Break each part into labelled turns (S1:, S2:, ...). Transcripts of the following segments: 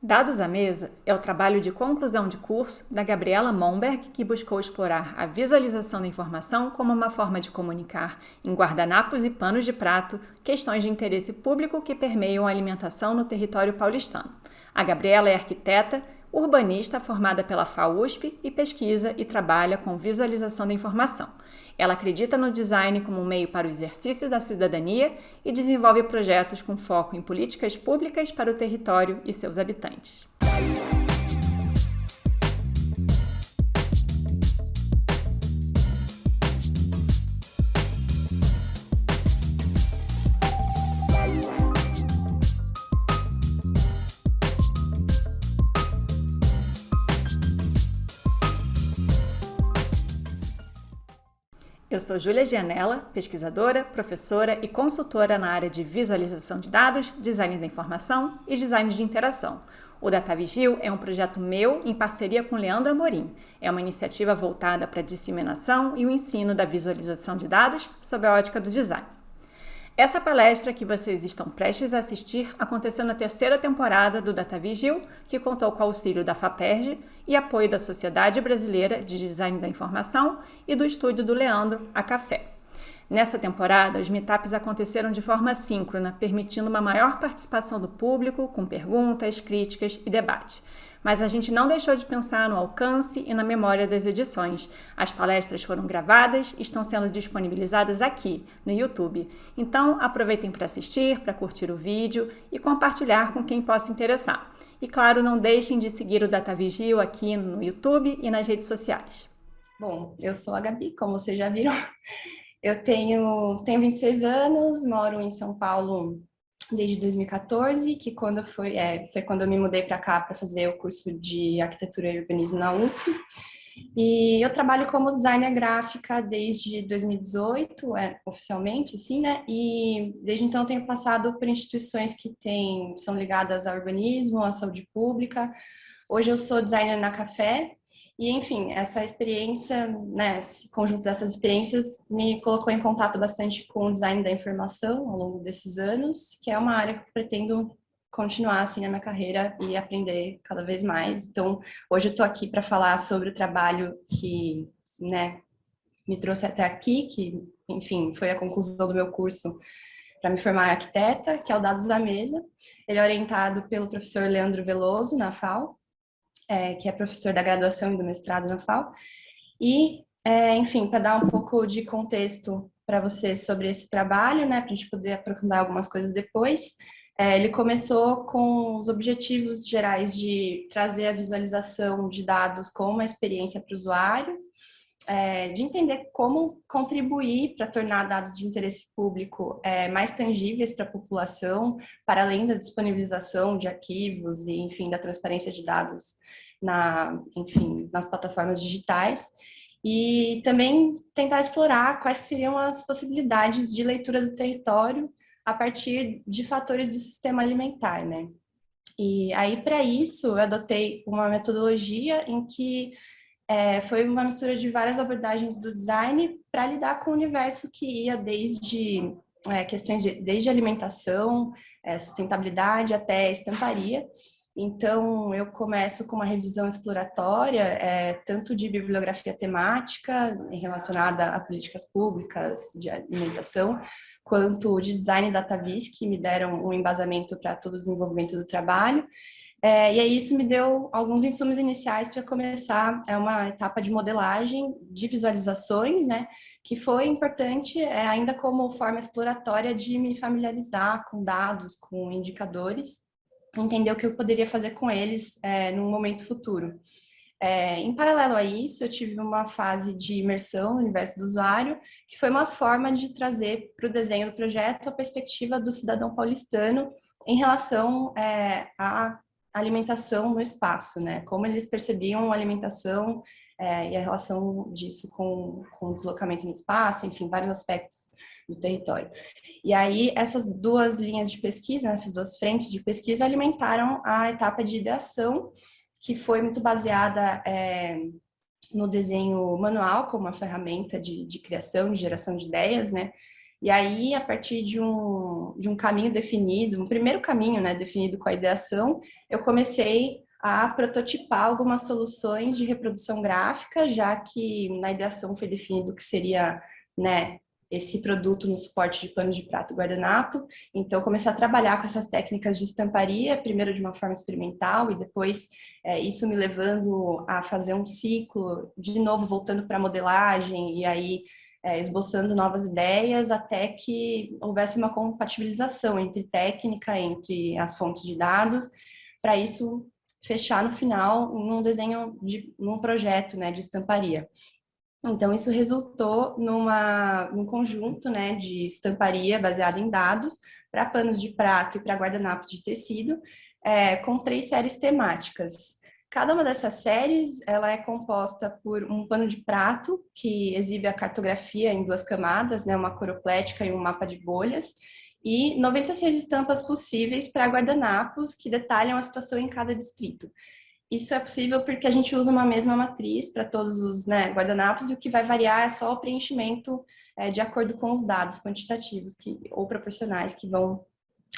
S1: Dados à Mesa é o trabalho de conclusão de curso da Gabriela Momberg, que buscou explorar a visualização da informação como uma forma de comunicar, em guardanapos e panos de prato, questões de interesse público que permeiam a alimentação no território paulistano. A Gabriela é arquiteta, urbanista formada pela FAUSP e pesquisa e trabalha com visualização da informação. Ela acredita no design como um meio para o exercício da cidadania e desenvolve projetos com foco em políticas públicas para o território e seus habitantes. Eu sou Júlia Gianella, pesquisadora, professora e consultora na área de visualização de dados, design da informação e design de interação. O DataVigil é um projeto meu em parceria com Leandro Amorim. É uma iniciativa voltada para a disseminação e o ensino da visualização de dados sob a ótica do design. Essa palestra que vocês estão prestes a assistir aconteceu na terceira temporada do DataVigil, que contou com o auxílio da FAPERJ e apoio da Sociedade Brasileira de Design da Informação e do estúdio do Leandro, a Café. Nessa temporada, os meetups aconteceram de forma assíncrona, permitindo uma maior participação do público, com perguntas, críticas e debate. Mas a gente não deixou de pensar no alcance e na memória das edições. As palestras foram gravadas e estão sendo disponibilizadas aqui, no YouTube. Então, aproveitem para assistir, para curtir o vídeo e compartilhar com quem possa interessar. E, claro, não deixem de seguir o DataVigil aqui no YouTube e nas redes sociais.
S2: Bom, eu sou a Gabi, como vocês já viram. Eu tenho 26 anos, moro em São Paulo desde 2014, que foi quando eu me mudei para cá para fazer o curso de arquitetura e urbanismo na USP. E eu trabalho como designer gráfica desde 2018, oficialmente, assim, né? E desde então tenho passado por instituições que são ligadas ao urbanismo, à saúde pública. Hoje eu sou designer na Café. E, enfim, essa experiência, né, esse conjunto dessas experiências me colocou em contato bastante com o design da informação ao longo desses anos, que é uma área que eu pretendo continuar, assim, na minha carreira e aprender cada vez mais. Então, hoje eu estou aqui para falar sobre o trabalho que, né, me trouxe até aqui, que, enfim, foi a conclusão do meu curso para me formar em arquiteta, que é o Dados à Mesa. Ele é orientado pelo professor Leandro Veloso, na FAO, que é professor da graduação e do mestrado na FAO. E, enfim, para dar um pouco de contexto para você sobre esse trabalho, né, para a gente poder aprofundar algumas coisas depois, ele começou com os objetivos gerais de trazer a visualização de dados como uma experiência para o usuário, de entender como contribuir para tornar dados de interesse público mais tangíveis para a população, para além da disponibilização de arquivos e, enfim, da transparência de dados nas plataformas digitais, e também tentar explorar quais seriam as possibilidades de leitura do território a partir de fatores do sistema alimentar, né? E aí, para isso, eu adotei uma metodologia em que foi uma mistura de várias abordagens do design para lidar com o universo que ia desde questões desde alimentação, sustentabilidade até estamparia. Então, eu começo com uma revisão exploratória, tanto de bibliografia temática relacionada a políticas públicas de alimentação, quanto de design e datavis, que me deram um embasamento para todo o desenvolvimento do trabalho. E aí isso me deu alguns insumos iniciais para começar uma etapa de modelagem de visualizações, né, que foi importante ainda como forma exploratória de me familiarizar com dados, com indicadores, entender o que eu poderia fazer com eles num momento futuro. Em paralelo a isso, eu tive uma fase de imersão no universo do usuário, que foi uma forma de trazer para o desenho do projeto a perspectiva do cidadão paulistano em relação à alimentação no espaço, né? Como eles percebiam a alimentação e a relação disso com o deslocamento no espaço, enfim, vários aspectos do território. E aí, essas duas linhas de pesquisa, essas duas frentes de pesquisa alimentaram a etapa de ideação, que foi muito baseada no desenho manual como uma ferramenta de criação, de geração de ideias, né? E aí, a partir de um caminho definido, um primeiro caminho, né, definido com a ideação, eu comecei a prototipar algumas soluções de reprodução gráfica, já que na ideação foi definido que seria, né, esse produto no suporte de pano de prato e guardanapo. Então, comecei a trabalhar com essas técnicas de estamparia, primeiro de uma forma experimental e depois isso me levando a fazer um ciclo, de novo voltando para a modelagem e aí esboçando novas ideias até que houvesse uma compatibilização entre técnica, entre as fontes de dados, para isso fechar no final num desenho, num projeto, né, de estamparia. Então, isso resultou num conjunto, né, de estamparia baseado em dados para panos de prato e para guardanapos de tecido, com 3 séries temáticas. Cada uma dessas séries, ela é composta por um pano de prato, que exibe a cartografia em 2 camadas, né, uma coroplética e um mapa de bolhas, e 96 estampas possíveis para guardanapos que detalham a situação em cada distrito. Isso é possível porque a gente usa uma mesma matriz para todos os, né, guardanapos, e o que vai variar é só o preenchimento de acordo com os dados quantitativos ou proporcionais que vão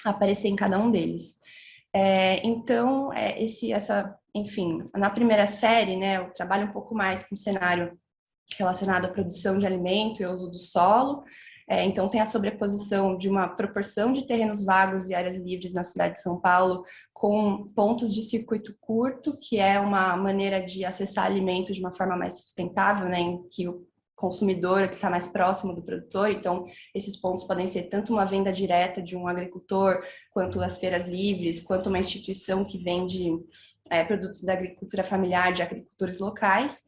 S2: aparecer em cada um deles. Então, enfim, na primeira série, né, eu trabalho um pouco mais com o cenário relacionado à produção de alimento e uso do solo. Então, tem a sobreposição de uma proporção de terrenos vagos e áreas livres na cidade de São Paulo, com pontos de circuito curto, que é uma maneira de acessar alimento de uma forma mais sustentável, né, em que o consumidor que está mais próximo do produtor. Então, esses pontos podem ser tanto uma venda direta de um agricultor, quanto as feiras livres, quanto uma instituição que vende produtos da agricultura familiar, de agricultores locais.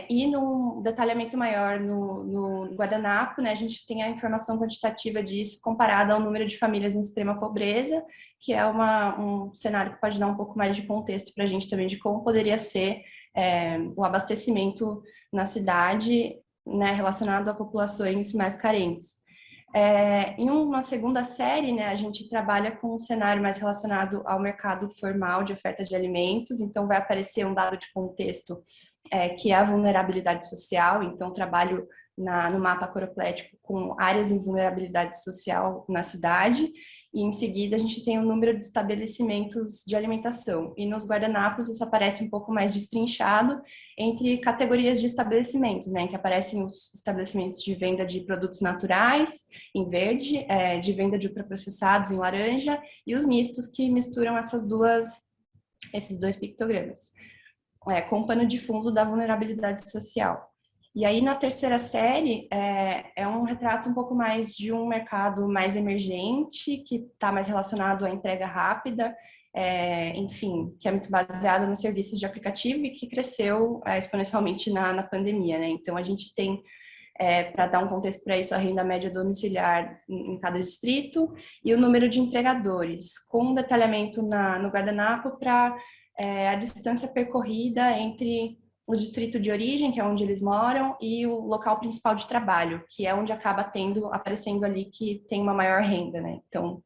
S2: E num detalhamento maior no guardanapo, né, a gente tem a informação quantitativa disso comparada ao número de famílias em extrema pobreza, que é um cenário que pode dar um pouco mais de contexto para a gente também de como poderia ser o abastecimento na cidade, né, relacionado a populações mais carentes. Em uma segunda série, né, a gente trabalha com um cenário mais relacionado ao mercado formal de oferta de alimentos, então vai aparecer um dado de contexto que é a vulnerabilidade social. Então trabalho no mapa coroplético com áreas em vulnerabilidade social na cidade, e em seguida a gente tem o número de estabelecimentos de alimentação, e nos guardanapos isso aparece um pouco mais destrinchado entre categorias de estabelecimentos, né, em que aparecem os estabelecimentos de venda de produtos naturais, em verde, de venda de ultraprocessados, em laranja, e os mistos, que misturam esses dois pictogramas, com o pano de fundo da vulnerabilidade social. E aí, na terceira série, é um retrato um pouco mais de um mercado mais emergente, que está mais relacionado à entrega rápida, enfim, que é muito baseado nos serviços de aplicativo e que cresceu exponencialmente na pandemia, né? Então, a gente tem, para dar um contexto para isso, a renda média domiciliar em cada distrito e o número de entregadores, com um detalhamento no guardanapo para a distância percorrida entre o distrito de origem, que é onde eles moram, e o local principal de trabalho, que é onde acaba aparecendo ali que tem uma maior renda, né? Então,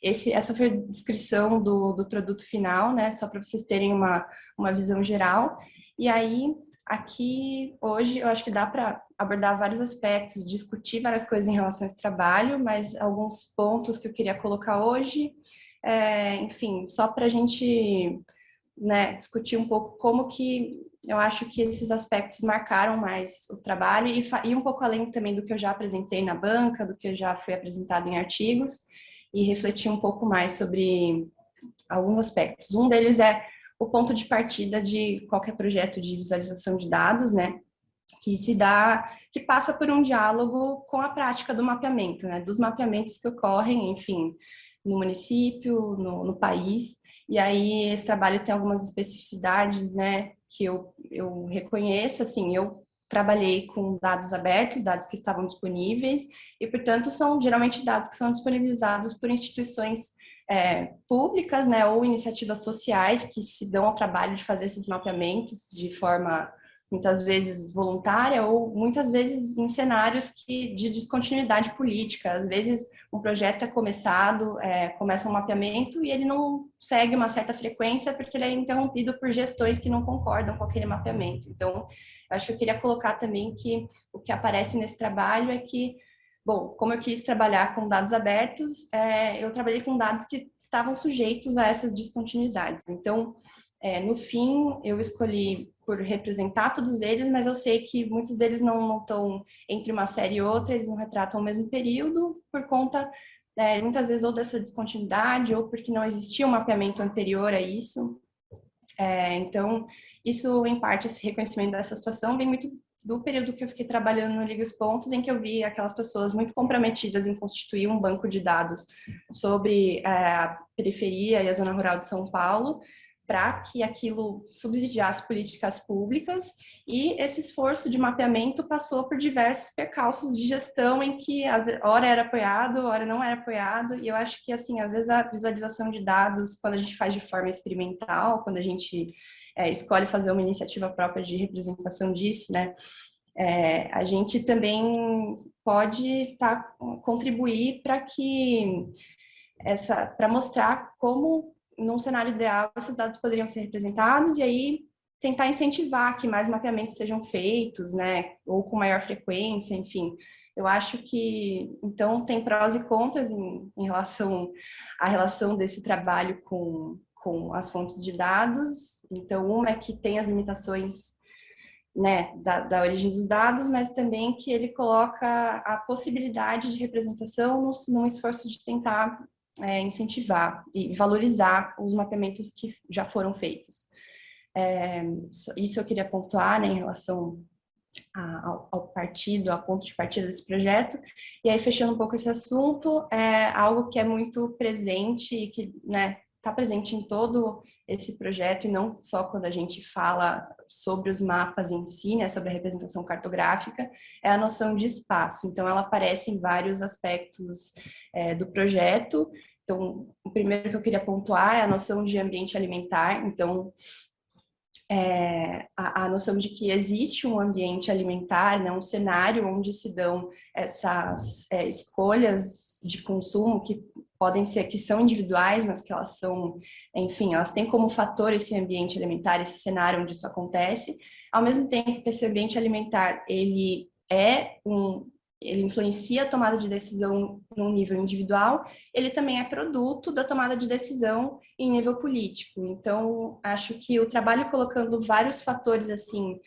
S2: essa foi a descrição do produto final, né? Só para vocês terem uma visão geral. E aí, aqui, hoje, eu acho que dá para abordar vários aspectos, discutir várias coisas em relação a esse trabalho, mas alguns pontos que eu queria colocar hoje, enfim, só para a gente, né, discutir um pouco como que eu acho que esses aspectos marcaram mais o trabalho e um pouco além também do que eu já apresentei na banca, do que já foi apresentado em artigos, e refletir um pouco mais sobre alguns aspectos. Um deles é o ponto de partida de qualquer projeto de visualização de dados, né, que passa por um diálogo com a prática do mapeamento, né, dos mapeamentos que ocorrem, enfim, no município, no país. E aí esse trabalho tem algumas especificidades, né, que eu reconheço. Assim, eu trabalhei com dados abertos, dados que estavam disponíveis, e, portanto, são geralmente dados que são disponibilizados por instituições públicas, né, ou iniciativas sociais que se dão ao trabalho de fazer esses mapeamentos de forma muitas vezes voluntária, ou muitas vezes em cenários de descontinuidade política. Às vezes um projeto começa um mapeamento e ele não segue uma certa frequência porque ele é interrompido por gestões que não concordam com aquele mapeamento. Então, eu acho que eu queria colocar também que o que aparece nesse trabalho é que Bom, como eu quis trabalhar com dados abertos, eu trabalhei com dados que estavam sujeitos a essas descontinuidades. Então, no fim, eu escolhi por representar todos eles, mas eu sei que muitos deles não estão entre uma série e outra, eles não retratam o mesmo período, por conta, muitas vezes, ou dessa descontinuidade, ou porque não existia um mapeamento anterior a isso. Então, isso, em parte, esse reconhecimento dessa situação vem muito do período que eu fiquei trabalhando no Liga os Pontos, em que eu vi aquelas pessoas muito comprometidas em constituir um banco de dados sobre a periferia e a zona rural de São Paulo, para que aquilo subsidiasse políticas públicas, e esse esforço de mapeamento passou por diversos percalços de gestão em que hora era apoiado, hora não era apoiado, e eu acho que, assim, às vezes a visualização de dados, quando a gente faz de forma experimental, quando a gente escolhe fazer uma iniciativa própria de representação disso, né, a gente também pode contribuir para que para mostrar como, num cenário ideal, esses dados poderiam ser representados, e aí tentar incentivar que mais mapeamentos sejam feitos, né, ou com maior frequência, enfim. Eu acho que, então, tem prós e contras em relação à relação desse trabalho com as fontes de dados. Então, uma é que tem as limitações, né, da origem dos dados, mas também que ele coloca a possibilidade de representação num esforço de tentar incentivar e valorizar os mapeamentos que já foram feitos. Isso eu queria pontuar, né, em relação ao partido, ao ponto de partida desse projeto. E aí, fechando um pouco esse assunto, algo que é muito presente e que, né, está presente em todo esse projeto, e não só quando a gente fala sobre os mapas em si, né, sobre a representação cartográfica, é a noção de espaço. Então, ela aparece em vários aspectos do projeto. Então, o primeiro que eu queria pontuar é a noção de ambiente alimentar. Então, a noção de que existe um ambiente alimentar, né, um cenário onde se dão essas escolhas de consumo que podem ser, que são individuais, mas que elas são, enfim, elas têm como fator esse ambiente alimentar, esse cenário onde isso acontece. Ao mesmo tempo que esse ambiente alimentar, ele influencia a tomada de decisão num nível individual, ele também é produto da tomada de decisão em nível político. Então, acho que o trabalho colocando vários fatores assim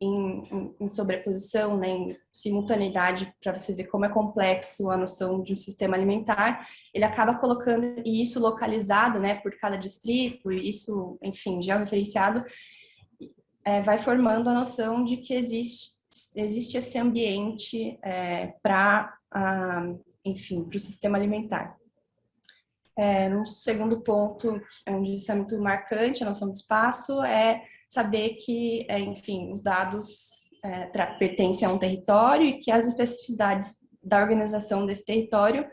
S2: em sobreposição, né, em simultaneidade, para você ver como é complexo a noção de um sistema alimentar, ele acaba colocando, e isso localizado, né, por cada distrito, e isso, enfim, georreferenciado, vai formando a noção de que existe esse ambiente enfim, para o sistema alimentar. Um segundo ponto, onde isso é muito marcante, a noção do espaço, é saber que, enfim, os dados pertencem a um território e que as especificidades da organização desse território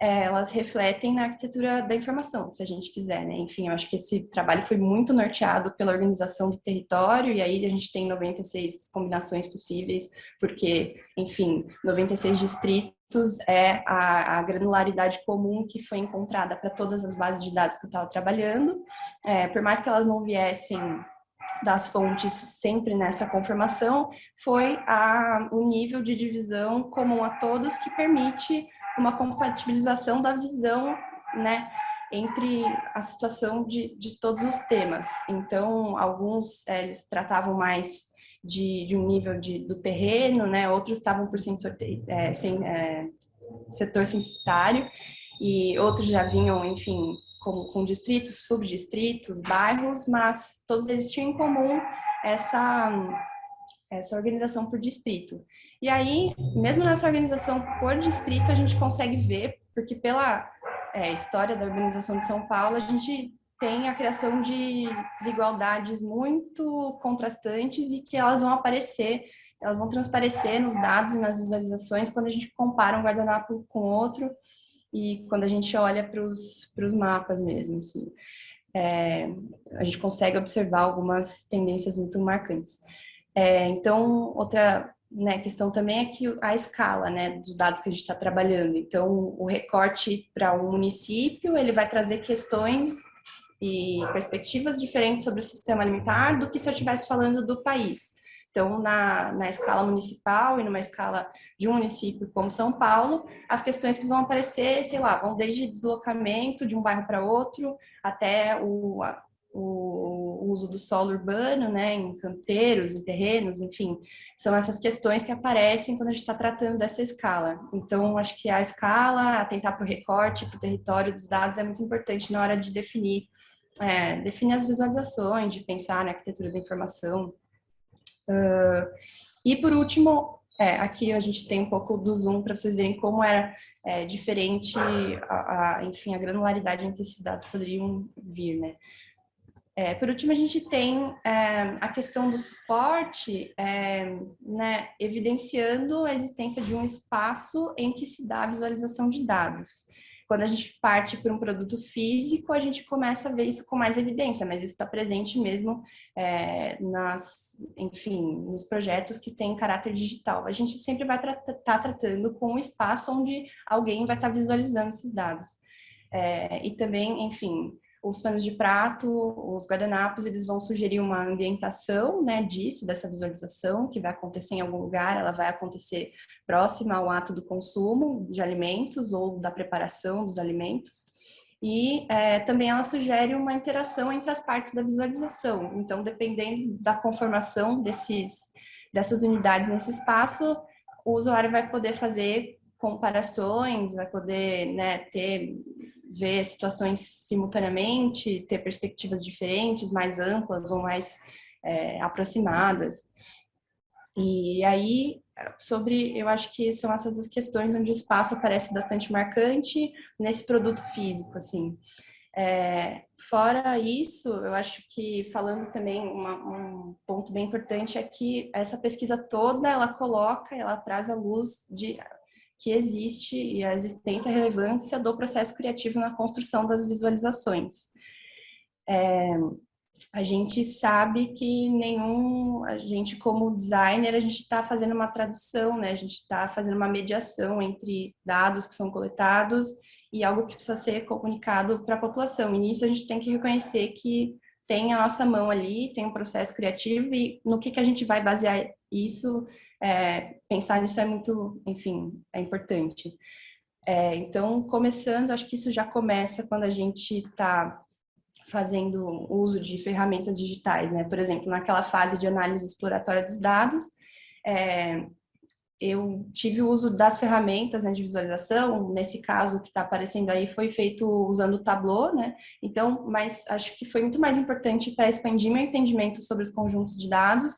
S2: elas refletem na arquitetura da informação, se a gente quiser, né? Enfim, eu acho que esse trabalho foi muito norteado pela organização do território, e aí a gente tem 96 combinações possíveis, porque, enfim, 96 distritos é a granularidade comum que foi encontrada para todas as bases de dados que eu estava trabalhando. Por mais que elas não viessem das fontes sempre nessa conformação, foi o nível de divisão comum a todos que permite uma compatibilização da visão, né, entre a situação de todos os temas. Então, alguns eles tratavam mais de um nível do terreno, né, outros estavam por setor censitário, e outros já vinham, enfim, com distritos, subdistritos, bairros, mas todos eles tinham em comum essa organização por distrito. E aí, mesmo nessa organização por distrito, a gente consegue ver, porque pela história da organização de São Paulo, a gente tem a criação de desigualdades muito contrastantes e que elas vão transparecer nos dados e nas visualizações quando a gente compara um guardanapo com outro e quando a gente olha para os mapas mesmo, assim. A gente consegue observar algumas tendências muito marcantes. Então, outra, né, questão também é que a escala, né, dos dados que a gente está trabalhando. Então, o recorte para um município, ele vai trazer questões e perspectivas diferentes sobre o sistema alimentar do que se eu estivesse falando do país. Então, na escala municipal e numa escala de um município como São Paulo, as questões que vão aparecer, sei lá, vão desde deslocamento de um bairro para outro, até o uso do solo urbano, né, em canteiros, em terrenos, enfim, são essas questões que aparecem quando a gente está tratando dessa escala. Então, acho que a escala, atentar para o recorte, para o território dos dados é muito importante na hora de definir as visualizações, de pensar na arquitetura da informação. E por último, aqui a gente tem um pouco do zoom para vocês verem como era diferente, enfim, a granularidade em que esses dados poderiam vir, né? Por último, a gente tem a questão do suporte, né, evidenciando a existência de um espaço em que se dá a visualização de dados. Quando a gente parte para um produto físico, a gente começa a ver isso com mais evidência, mas isso está presente mesmo enfim, nos projetos que têm caráter digital. A gente sempre vai estar tratando com um espaço onde alguém vai estar visualizando esses dados. E também, enfim, os panos de prato, os guardanapos, eles vão sugerir uma ambientação, né, dessa visualização, que vai acontecer em algum lugar, ela vai acontecer próxima ao ato do consumo de alimentos ou da preparação dos alimentos. E também ela sugere uma interação entre as partes da visualização. Então, dependendo da conformação dessas unidades nesse espaço, o usuário vai poder fazer comparações, vai poder, né, ver situações simultaneamente, ter perspectivas diferentes, mais amplas ou mais aproximadas. E aí, eu acho que são essas as questões onde o espaço aparece bastante marcante nesse produto físico, assim. Fora isso, eu acho que, falando também, um ponto bem importante é que essa pesquisa toda, ela traz à luz que existe e a existência e a relevância do processo criativo na construção das visualizações. A gente sabe que a gente como designer, a gente está fazendo uma tradução, né? A gente está fazendo uma mediação entre dados que são coletados e algo que precisa ser comunicado para a população. E nisso a gente tem que reconhecer que tem a nossa mão ali, tem um processo criativo e no que a gente vai basear isso, pensar nisso é muito, enfim, é importante. Então, começando, acho que isso já começa quando a gente está fazendo uso de ferramentas digitais, né? Por exemplo, naquela fase de análise exploratória dos dados, eu tive o uso das ferramentas, né, de visualização. Nesse caso, o que está aparecendo aí foi feito usando o Tableau, né? Então, mas acho que foi muito mais importante para expandir meu entendimento sobre os conjuntos de dados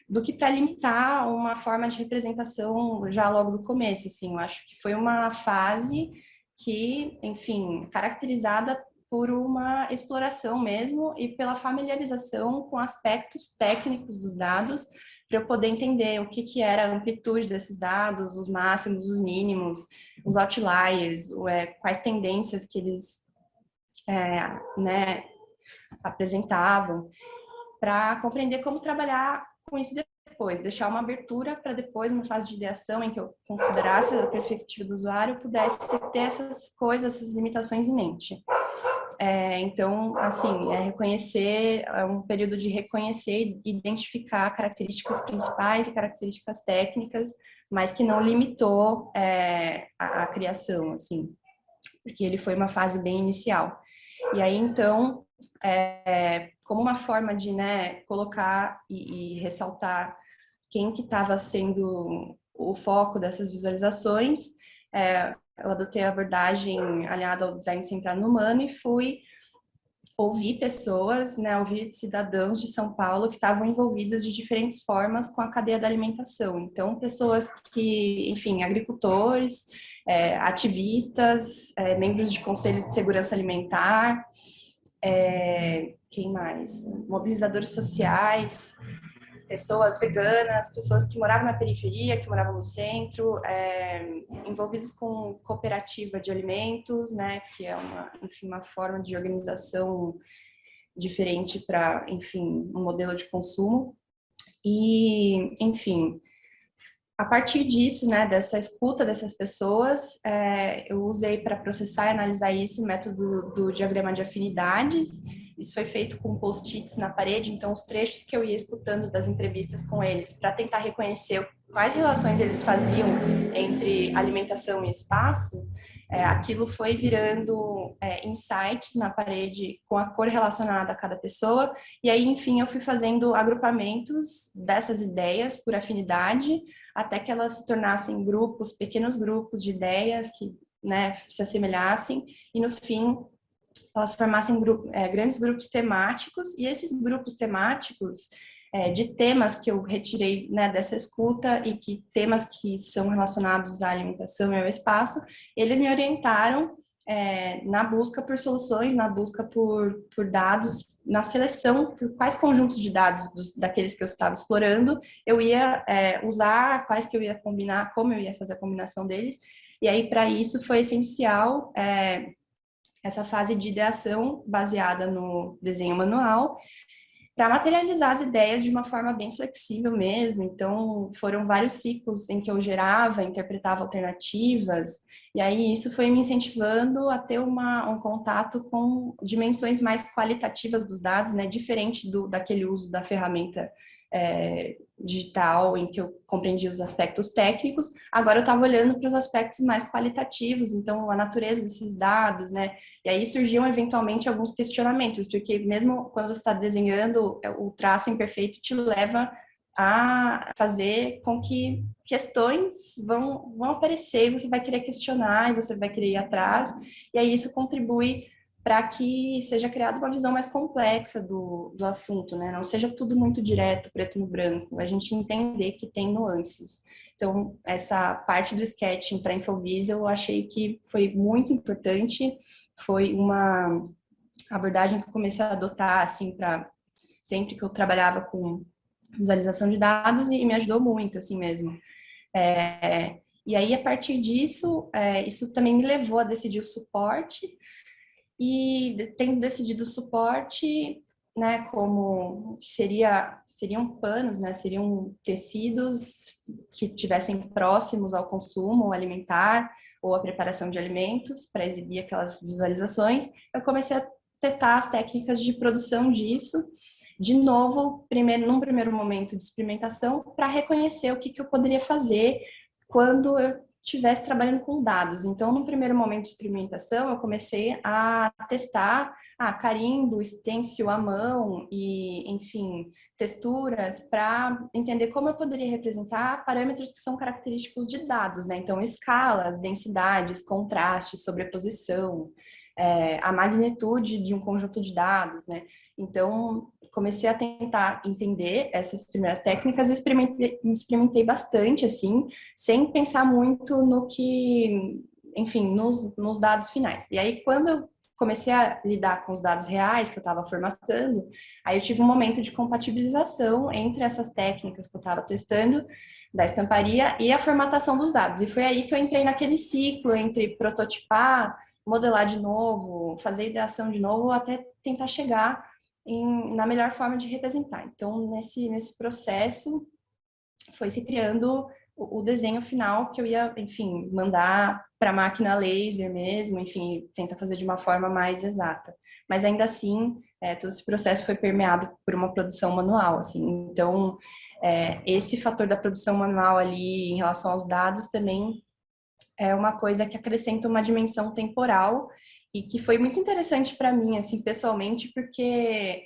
S2: do que para limitar uma forma de representação já logo do começo, assim. Eu acho que foi uma fase que, enfim, caracterizada por uma exploração mesmo e pela familiarização com aspectos técnicos dos dados, para eu poder entender o que era a amplitude desses dados, os máximos, os mínimos, os outliers, quais tendências que eles né, apresentavam, para compreender como trabalhar com isso depois, deixar uma abertura para depois, numa fase de ideação em que eu considerasse a perspectiva do usuário, pudesse ter essas coisas, essas limitações em mente. Então, assim, reconhecer, um período de reconhecer e identificar características principais e características técnicas, mas que não limitou a criação, assim, porque ele foi uma fase bem inicial. E aí, então, como uma forma de, né, colocar e ressaltar quem que estava sendo o foco dessas visualizações, eu adotei a abordagem alinhada ao design centrado no humano e fui ouvir pessoas, né, ouvir cidadãos de São Paulo que estavam envolvidos de diferentes formas com a cadeia da alimentação. Então, pessoas que, enfim, agricultores, ativistas, membros de conselho de segurança alimentar, quem mais? Mobilizadores sociais, pessoas veganas, pessoas que moravam na periferia, que moravam no centro, envolvidos com cooperativa de alimentos, né, que é uma forma de organização diferente para, enfim, um modelo de consumo. E, enfim, a partir disso, né, dessa escuta dessas pessoas, eu usei para processar e analisar isso o método do diagrama de afinidades, Isso foi feito com post-its na parede, então os trechos que eu ia escutando das entrevistas com eles, para tentar reconhecer quais relações eles faziam entre alimentação e espaço, aquilo foi virando insights na parede com a cor relacionada a cada pessoa, e aí, enfim, eu fui fazendo agrupamentos dessas ideias por afinidade, até que elas se tornassem grupos, pequenos grupos de ideias que, né, se assemelhassem, e no fim elas formassem grandes grupos temáticos, e esses grupos temáticos de temas que eu retirei, né, dessa escuta e que temas que são relacionados à alimentação e ao espaço, eles me orientaram na busca por soluções, na busca por dados, na seleção por quais conjuntos de dados daqueles que eu estava explorando eu ia usar, quais que eu ia combinar, como eu ia fazer a combinação deles. E aí, para isso, foi essencial essa fase de ideação baseada no desenho manual, para materializar as ideias de uma forma bem flexível mesmo. Então, foram vários ciclos em que eu gerava, interpretava alternativas, e aí isso foi me incentivando a ter um contato com dimensões mais qualitativas dos dados, né, diferente daquele uso da ferramenta digital, em que eu compreendi os aspectos técnicos. Agora eu estava olhando para os aspectos mais qualitativos, então a natureza desses dados, né? E aí surgiam eventualmente alguns questionamentos, porque mesmo quando você está desenhando, o traço imperfeito te leva a fazer com que questões vão aparecer, e você vai querer questionar, e você vai querer ir atrás, e aí isso contribui para que seja criada uma visão mais complexa do assunto, né? Não seja tudo muito direto, preto no branco, a gente entender que tem nuances. Então, essa parte do sketching para Infobiz eu achei que foi muito importante, foi uma abordagem que eu comecei a adotar, assim, para sempre que eu trabalhava com visualização de dados e me ajudou muito, assim mesmo. E aí, a partir disso, isso também me levou a decidir o suporte, e tendo decidido o suporte, né, como seriam panos, né, seriam tecidos que tivessem próximos ao consumo alimentar ou à preparação de alimentos para exibir aquelas visualizações, eu comecei a testar as técnicas de produção disso, de novo, num primeiro momento de experimentação, para reconhecer o que eu poderia fazer quando eu estivesse trabalhando com dados. Então, no primeiro momento de experimentação, eu comecei a testar carimbo, stencil à mão e, enfim, texturas para entender como eu poderia representar parâmetros que são característicos de dados, né? Então, escalas, densidades, contraste, sobreposição, a magnitude de um conjunto de dados, né? Então, comecei a tentar entender essas primeiras técnicas e experimentei bastante, assim, sem pensar muito no que, enfim, nos dados finais. E aí, quando eu comecei a lidar com os dados reais que eu estava formatando, aí eu tive um momento de compatibilização entre essas técnicas que eu estava testando, da estamparia e a formatação dos dados. E foi aí que eu entrei naquele ciclo entre prototipar, modelar de novo, fazer ideação de novo, até tentar chegar na melhor forma de representar. Então, nesse processo, foi se criando o desenho final que eu ia, enfim, mandar para a máquina laser mesmo, enfim, tentar fazer de uma forma mais exata. Mas ainda assim, todo esse processo foi permeado por uma produção manual, assim. Então, esse fator da produção manual ali em relação aos dados também é uma coisa que acrescenta uma dimensão temporal e que foi muito interessante para mim, assim, pessoalmente, porque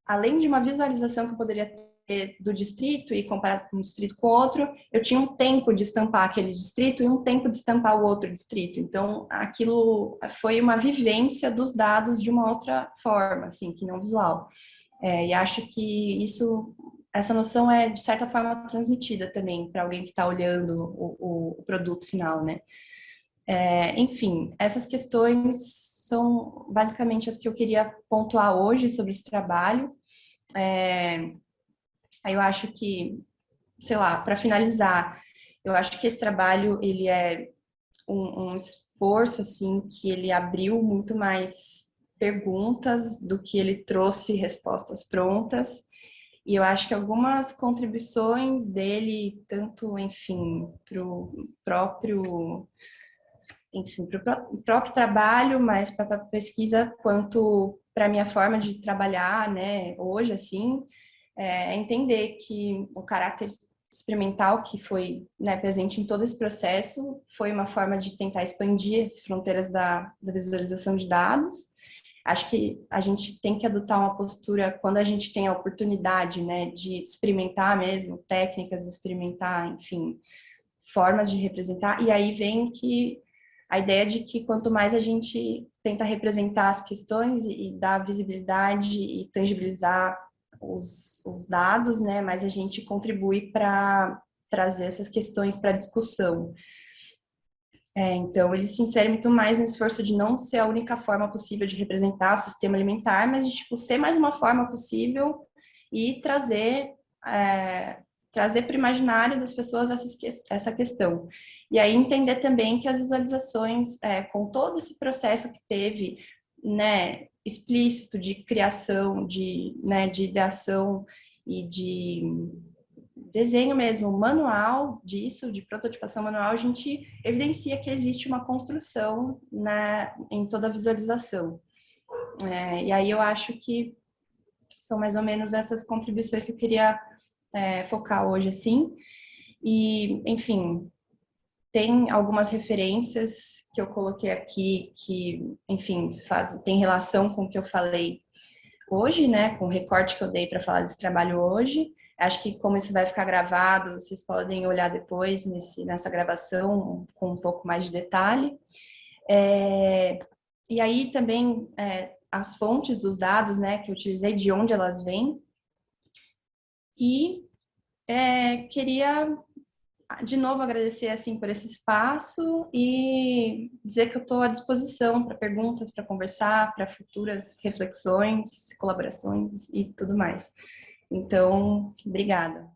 S2: além de uma visualização que eu poderia ter do distrito e comparar um distrito com outro, eu tinha um tempo de estampar aquele distrito e um tempo de estampar o outro distrito. Então, aquilo foi uma vivência dos dados de uma outra forma, assim, que não visual. E acho que essa noção é, de certa forma, transmitida também para alguém que está olhando o produto final, né? Enfim, essas questões são basicamente as que eu queria pontuar hoje sobre esse trabalho. Eu acho que, sei lá, para finalizar, eu acho que esse trabalho, ele é um esforço, assim, que ele abriu muito mais perguntas do que ele trouxe respostas prontas. E eu acho que algumas contribuições dele, tanto, enfim, para o próprio trabalho, mas para a pesquisa, quanto para a minha forma de trabalhar, né, hoje, assim, é entender que o caráter experimental que foi, né, presente em todo esse processo foi uma forma de tentar expandir as fronteiras da visualização de dados. Acho que a gente tem que adotar uma postura quando a gente tem a oportunidade, né, de experimentar mesmo, técnicas de experimentar, enfim, formas de representar. E aí vem que a ideia de que quanto mais a gente tenta representar as questões e dar visibilidade e tangibilizar os dados, né, mais a gente contribui para trazer essas questões para discussão. Então, ele se insere muito mais no esforço de não ser a única forma possível de representar o sistema alimentar, mas de, tipo, ser mais uma forma possível e trazer para o imaginário das pessoas essa questão. E aí entender também que as visualizações, com todo esse processo que teve, né, explícito de criação, né, de ideação e de desenho mesmo, manual disso, de prototipação manual, a gente evidencia que existe uma construção em toda a visualização. E aí eu acho que são mais ou menos essas contribuições que eu queria focar hoje, assim. E, enfim, tem algumas referências que eu coloquei aqui que, enfim, tem relação com o que eu falei hoje, né, com o recorte que eu dei para falar desse trabalho hoje. Acho que como isso vai ficar gravado, vocês podem olhar depois nessa gravação com um pouco mais de detalhe. E aí também as fontes dos dados, né, que eu utilizei, de onde elas vêm. E queria de novo agradecer assim por esse espaço e dizer que eu estou à disposição para perguntas, para conversar, para futuras reflexões, colaborações e tudo mais. Então, obrigada.